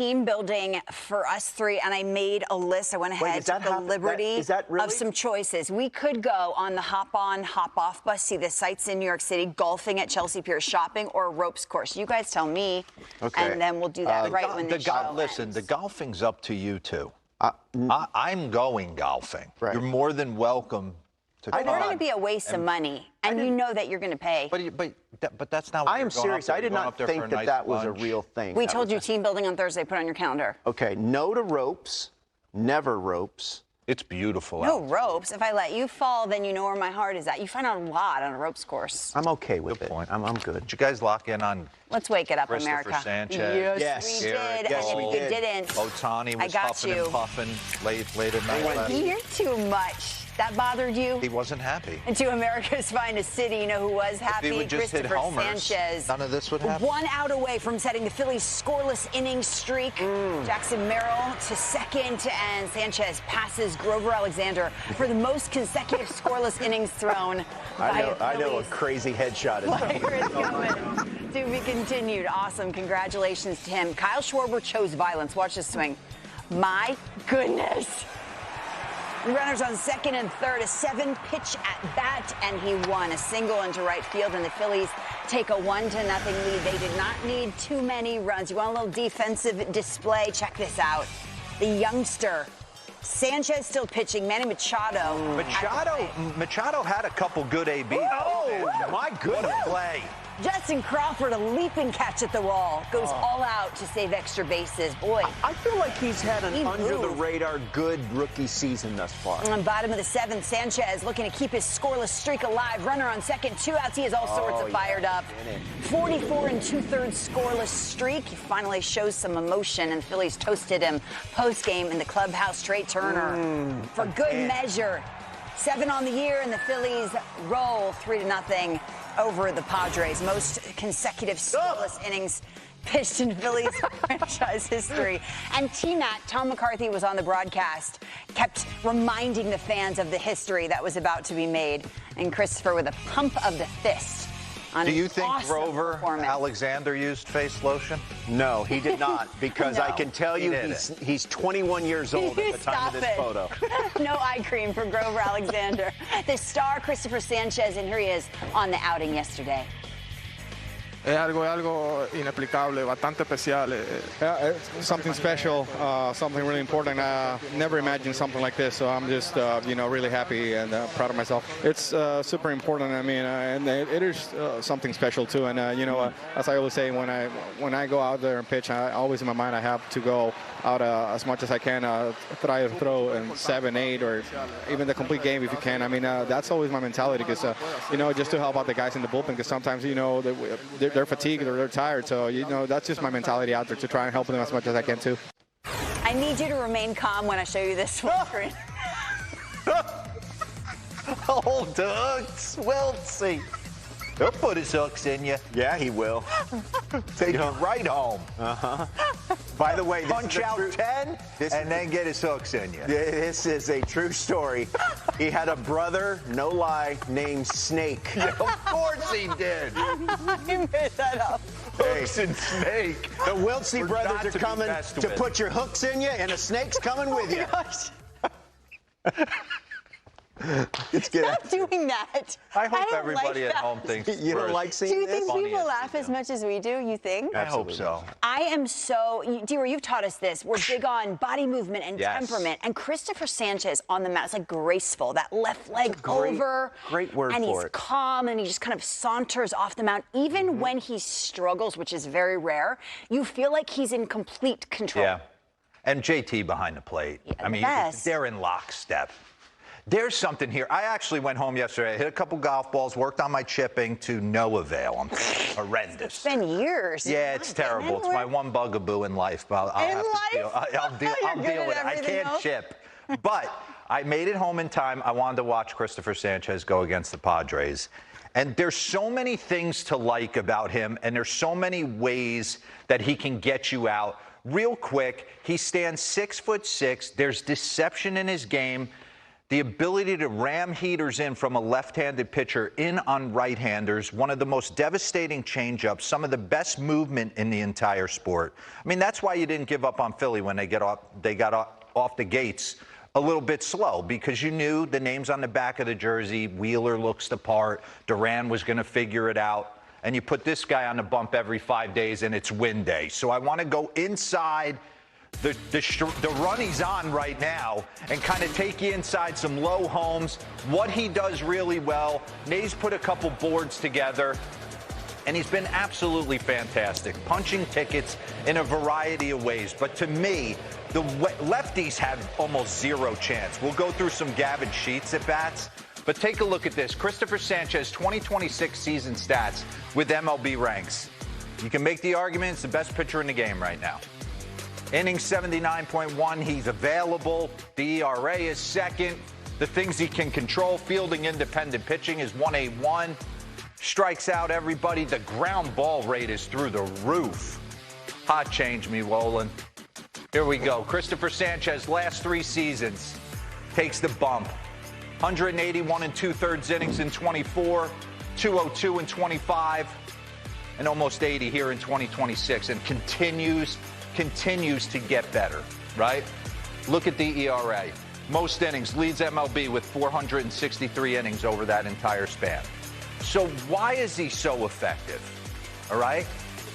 team building for us three, and I made a list. I went ahead, took the liberty of some choices. We could go on the hop-on, hop-off bus, see the sights in New York City, golfing at Chelsea Pier, shopping, or a ropes course. You guys tell me, and then we'll do that when the show Listen, ends. the golfing's up to you two. I'm going golfing. Right. You're more than welcome to come. We're going to be a waste of money, and you know that you're going to pay. But that's not what I am serious. I did not think that that was a real thing. We told you team building on Thursday. Put it on your calendar. Okay, no to ropes, never ropes. It's beautiful. No ropes. If I let you fall, then you know where my heart is at. You find out a lot on a ropes course. I'm okay with Good it. point. I'm good. Did you guys lock in on Let's wake it up, Christopher America. Sanchez? Yes, we did. Yes, and we if did. you didn't, Otani was got huffing you. and puffing late at night. You're too much. That bothered you? He wasn't happy. And to America's finest city, you know who was happy? If he would just hit Christopher homers, Sanchez. none of this would happen. 1 out away from setting the Phillies' scoreless innings streak. Jackson Merrill to second, and Sanchez passes Grover Alexander for the most consecutive scoreless innings thrown. I know a crazy headshot is coming. To be continued. Awesome. Congratulations to him. Kyle Schwarber chose violence. Watch this swing. My goodness. Runners on second and third, a 7-pitch at bat, and he won a single into right field, and the Phillies take a 1-0 lead. They did not need too many runs. You want a little defensive display? Check this out. The youngster, Sanchez still pitching, Manny Machado. Machado had a couple good ABs. Oh, my goodness. What a play. Justin Crawford, a leaping catch at the wall, goes all out to save extra bases. Boy. I feel like he's had an under-the-radar good rookie season thus far. On bottom of the seventh, Sanchez looking to keep his scoreless streak alive. Runner on second, 2 outs. He is all sorts of fired up. 44 2/3 scoreless streak. He finally shows some emotion, and the Phillies toasted him post-game in the clubhouse. Trey Turner, for good measure. 7 on the year, and the Phillies roll 3-0 over the Padres. Most consecutive scoreless innings pitched in Phillies franchise history. And T-Mac, Tom McCarthy, was on the broadcast, kept reminding the fans of the history that was about to be made. And Christopher with a pump of the fist. Do you think Grover Alexander used face lotion? No, he did not, because No. I can tell you he's 21 years old at the time of this photo. No eye cream for Grover Alexander. The star Christopher Sanchez, and here he is on the outing yesterday. Es algo inexplicable, bastante especial. It's something special, something really important. Never imagined something like this, so I'm just, really happy and proud of myself. It's super important. I mean, and it is something special too. And as I always say, when I go out there and pitch, I always in my mind I have to go out as much as I can, try to throw in 7, 8, or even the complete game if you can. I mean, that's always my mentality, because just to help out the guys in the bullpen, because sometimes they're fatigued or they're tired. So that's just my mentality out there, to try and help them as much as I can too. I need you to remain calm when I show you this full screen. Oh, Doug's Wiltsy. He'll put his hooks in you. Yeah, he will. Take you right home. By the way, Punch out 10 and then get his hooks in you. This is a true story. He had a brother, no lie, named Snake. Yeah, of course he did. You made that up. Hooks and Snake. The Wiltsy brothers are coming to put your hooks in you, and a snake's coming with you. Let's get Stop doing that. I hope don't everybody like at home thinks You don't like Do seeing you this? think people laugh as much as we do? You think? I hope so. I am so, D-Roy, you've taught us this. We're big on body movement and temperament. And Christopher Sanchez on the mound, it's like graceful. That left leg over. Great word and for he's it. calm, and he just kind of saunters off the mound. Even when he struggles, which is very rare, you feel like he's in complete control. Yeah. And JT behind the plate. Yeah, I mean, best. they're in lockstep. There's something here. I actually went home yesterday. I hit a couple golf balls, worked on my chipping to no avail. I'm horrendous. It's been years. Yeah, it's terrible. It's my one bugaboo in life. But I'll deal with it. I can't chip. But I made it home in time. I wanted to watch Christopher Sanchez go against the Padres. And there's so many things to like about him, and there's so many ways that he can get you out. Real quick, he stands 6'6". There's deception in his game. The ability to ram heaters in from a left-handed pitcher in on right-handers, one of the most devastating changeups, some of the best movement in the entire sport. I mean, that's why you didn't give up on Philly when they got off the gates a little bit slow, because you knew the names on the back of the jersey, Wheeler looks the part, Duran was going to figure it out, and you put this guy on the bump every 5 days, and it's win day. So I want to go inside the run he's on right now and kind of take you inside some low homes, what he does really well. Nays put a couple boards together, and he's been absolutely fantastic, punching tickets in a variety of ways. But to me, the lefties have almost zero chance. We'll go through some Gavin Sheets at bats, but take a look at this. Christopher Sanchez, 2026 season stats with MLB ranks. You can make the argument it's the best pitcher in the game right now. Innings 79.1, he's available. The ERA is second. The things he can control, fielding independent pitching is 181. Strikes out everybody. The ground ball rate is through the roof. Hot change me, Wolin. Here we go. Christopher Sanchez, last 3 seasons, takes the bump. 181 and 2/3 innings in 24, 202 in 25, and almost 80 here in 2026, and continues to get better, right? Look at the ERA. Most innings, leads MLB with 463 innings over that entire span. So why is he so effective? All right?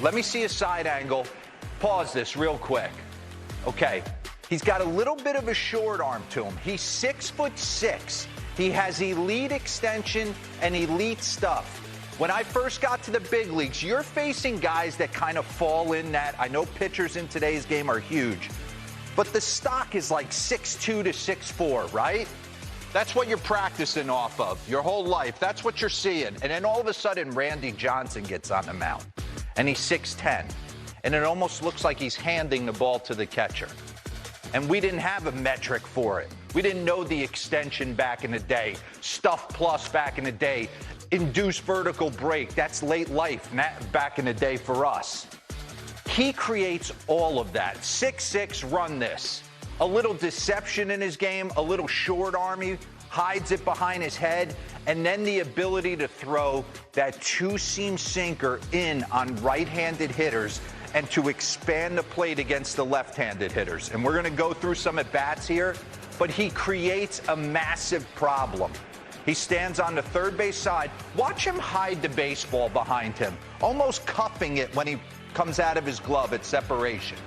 Let me see a side angle. Pause this real quick. Okay. He's got a little bit of a short arm to him. He's 6'6". He has elite extension and elite stuff. When I first got to the big leagues, you're facing guys that kind of fall in that. I know pitchers in today's game are huge, but the stock is like 6'2" to 6'4", right? That's what you're practicing off of your whole life. That's what you're seeing. And then all of a sudden, Randy Johnson gets on the mound, and he's 6'10", and it almost looks like he's handing the ball to the catcher. And we didn't have a metric for it. We didn't know the extension back in the day, stuff plus back in the day, induced vertical break. That's late life back in the day for us. He creates all of that. 6'6", run this. A little deception in his game, a little short army, hides it behind his head, and then the ability to throw that two-seam sinker in on right-handed hitters and to expand the plate against the left-handed hitters. And we're going to go through some at-bats here, but he creates a massive problem. He stands on the third base side. Watch him hide the baseball behind him, almost cupping it when he comes out of his glove at separation.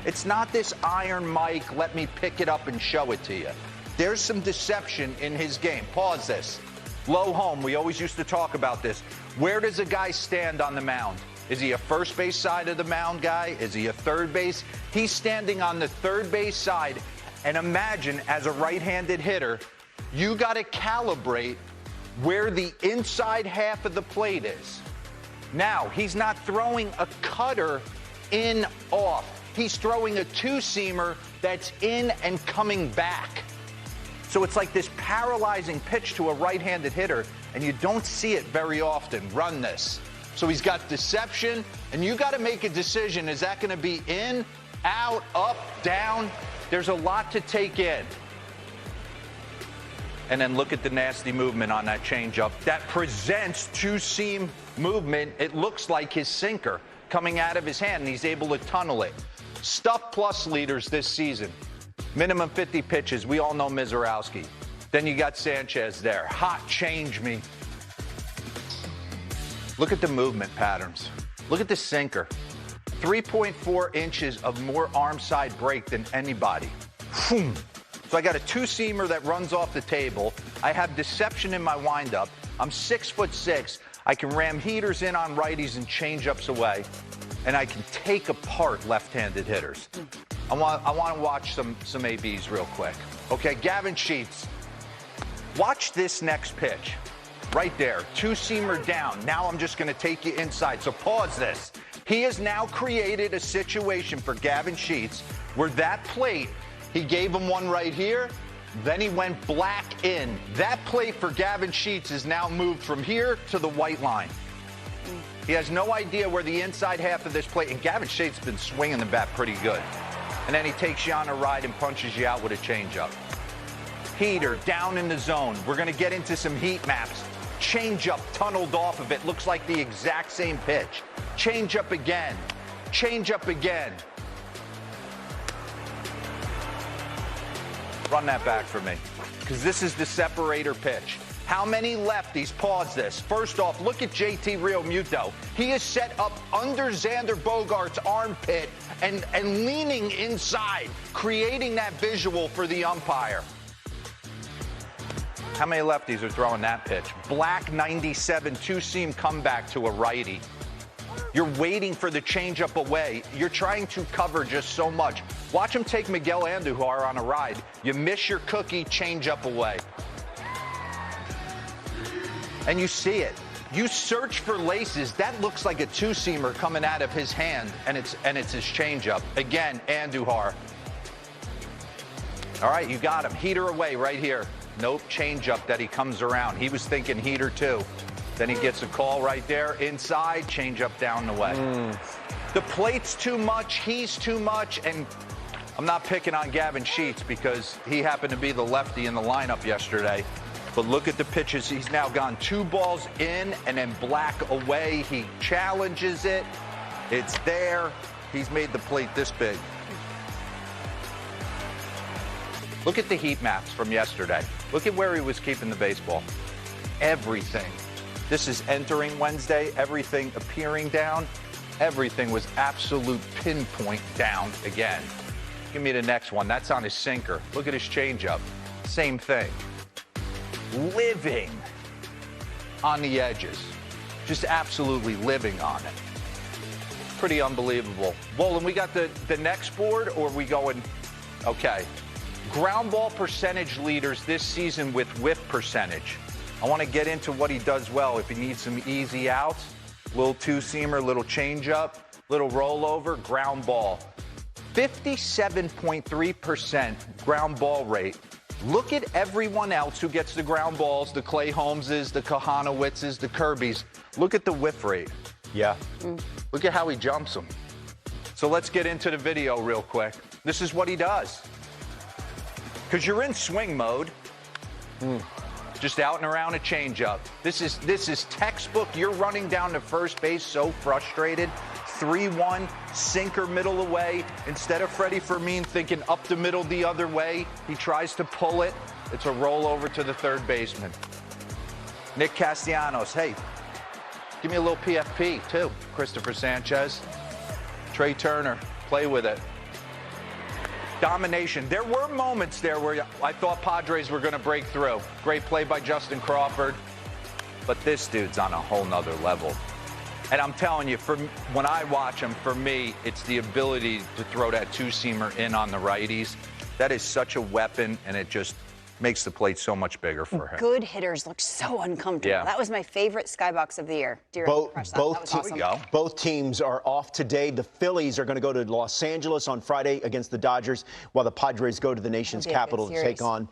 It's not this iron mic, let me pick it up and show it to you. There's some deception in his game. Pause this. Low home, we always used to talk about this. Where does a guy stand on the mound? Is he a first base side of the mound guy? Is he a third base? He's standing on the third base side. And imagine, as a right-handed hitter, you got to calibrate where the inside half of the plate is. Now, he's not throwing a cutter in off. He's throwing a two-seamer that's in and coming back. So it's like this paralyzing pitch to a right-handed hitter, and you don't see it very often. Run this. So he's got deception, and you got to make a decision. Is that going to be in, out, up, down? There's a lot to take in. And then look at the nasty movement on that changeup. That presents two-seam movement. It looks like his sinker coming out of his hand, and he's able to tunnel it. Stuff plus leaders this season. Minimum 50 pitches. We all know Mizorowski. Then you got Sanchez there. Hot change me. Look at the movement patterns. Look at the sinker. 3.4 inches of more arm side break than anybody. Boom. So I got a two-seamer that runs off the table. I have deception in my windup. I'm 6'6". I can ram heaters in on righties and change-ups away. And I can take apart left-handed hitters. I want to watch some ABs real quick. Okay, Gavin Sheets. Watch this next pitch. Right there, two-seamer down. Now I'm just going to take you inside. So pause this. He has now created a situation for Gavin Sheets where that plate, he gave him one right here, then he went black in. That plate for Gavin Sheets is now moved from here to the white line. He has no idea where the inside half of this plate, and Gavin Sheets has been swinging the bat pretty good. And then he takes you on a ride and punches you out with a changeup. Heater down in the zone. We're going to get into some heat maps. Change-up tunneled off of it. Looks like the exact same pitch. Change-up again. Change-up again. Run that back for me, because this is the separator pitch. How many lefties? Pause this. First off, look at JT Realmuto. He is set up under Xander Bogaerts' armpit and leaning inside, creating that visual for the umpire. How many lefties are throwing that pitch? Black 97, two-seam comeback to a righty. You're waiting for the changeup away. You're trying to cover just so much. Watch him take Miguel Andujar on a ride. You miss your cookie, changeup away. And you see it. You search for laces. That looks like a two-seamer coming out of his hand, and it's his changeup. Again, Andujar. All right, you got him. Heater away right here. Nope, changeup that he comes around. He was thinking heater too. Then he gets a call right there. Inside, changeup down the way. The plate's too much. He's too much. And I'm not picking on Gavin Sheets because he happened to be the lefty in the lineup yesterday. But look at the pitches. He's now gone 2 balls in and then black away. He challenges it. It's there. He's made the plate this big. Look at the heat maps from yesterday. Look at where he was keeping the baseball. Everything. This is entering Wednesday. Everything appearing down. Everything was absolute pinpoint down again. Give me the next one. That's on his sinker. Look at his changeup. Same thing. Living on the edges. Just absolutely living on it. Pretty unbelievable. Wolin, we got the next board, or are we going? Okay. Ground ball percentage leaders this season with whiff percentage. I want to get into what he does well. If he needs some easy outs, little two-seamer, little changeup, little rollover, ground ball. 57.3% ground ball rate. Look at everyone else who gets the ground balls, the Clay Holmeses, the Kohanowitzes, the Kirbys. Look at the whiff rate. Yeah. Look at how he jumps them. So let's get into the video real quick. This is what he does. Because you're in swing mode. Just out and around a changeup. This is textbook. You're running down to first base so frustrated. 3-1, sinker middle away. Instead of Freddie Fermin thinking up the middle the other way, he tries to pull it. It's a rollover to the third baseman. Nick Castellanos, hey, give me a little PFP too. Christopher Sanchez. Trey Turner, play with it. Domination. There were moments there where I thought Padres were going to break through. Great play by Justin Crawford. But this dude's on a whole nother level. And I'm telling you, when I watch him, for me, it's the ability to throw that two-seamer in on the righties. That is such a weapon, and it just makes the plate so much bigger for him. Good hitters look so uncomfortable. Yeah. That was my favorite skybox of the year. Both teams are off today. The Phillies are going to go to Los Angeles on Friday against the Dodgers, while the Padres go to the nation's capital to take on